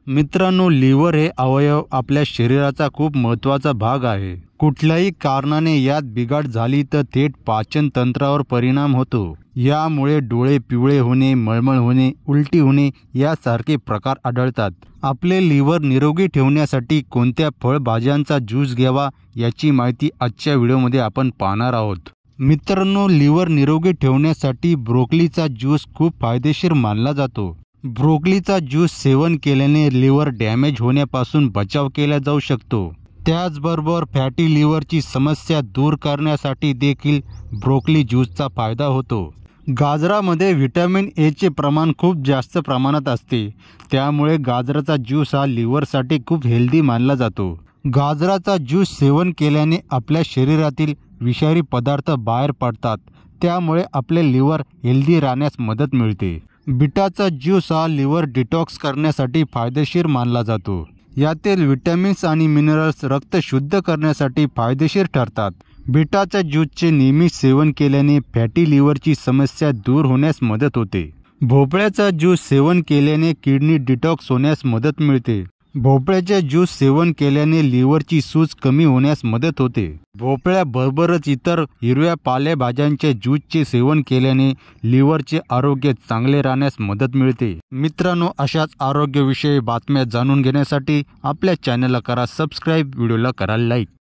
मित्रांनो, लिव्हर हे अवयव आपल्या शरीराचा खूप महत्त्वाचा भाग आहे. कुठल्याही कारणाने यात बिघाड झाली तर थेट पाचन तंत्रावर परिणाम होतो. यामुळे डोळे पिवळे होणे, मळमळ होणे, उलटी होणे यासारखे प्रकार आढळतात. आपले लिव्हर निरोगी ठेवण्यासाठी कोणत्या फळभाज्यांचा ज्यूस घ्यावा याची माहिती आजच्या व्हिडिओमध्ये आपण पाहणार आहोत. मित्रांनो, लिव्हर निरोगी ठेवण्यासाठी ब्रोकोलीचा ज्यूस खूप फायदेशीर मानला जातो. ब्रोकोलीचा ज्यूस सेवन केल्याने लिव्हर डॅमेज होण्यापासून बचाव केला जाऊ शकतो. त्याचबरोबर फॅटी लिव्हरची समस्या दूर करण्यासाठी देखील ब्रोकोली ज्यूसचा फायदा होतो. गाजरामध्ये व्हिटॅमिन एचे प्रमाण खूप जास्त प्रमाणात असते. त्यामुळे गाजराचा ज्यूस हा लिव्हरसाठी खूप हेल्दी मानला जातो. गाजराचा ज्यूस सेवन केल्याने आपल्या शरीरातील विषारी पदार्थ बाहेर पडतात. त्यामुळे आपले लिव्हर हेल्दी राहण्यास मदत मिळते. बीटाचा ज्यूस हा लिव्हर डिटॉक्स करण्यासाठी फायदेशीर मानला जातो. यातील विटॅमिन्स आणि मिनरल्स रक्त शुद्ध करण्यासाठी फायदेशीर ठरतात. बीटाच्या ज्यूसचे नियमित सेवन केल्याने फॅटी लिव्हरची समस्या दूर होण्यास मदत होते. भोपळ्याचा ज्यूस सेवन केल्याने किडनी डिटॉक्स होण्यास मदत मिळते. भोपळ्याचे ज्यूस सेवन केल्याने लिव्हरची सूज कमी होण्यास मदत होते. भोपळ्याबरोबरच इतर हिरव्या पालेभाज्यांच्या ज्यूसचे सेवन केल्याने लिव्हरचे आरोग्य चांगले राहण्यास मदत मिळते. मित्रांनो, अशाच आरोग्यविषयी बातम्या जाणून घेण्यासाठी आपल्या चॅनलला करा सबस्क्राईब, व्हिडिओला करा लाईक.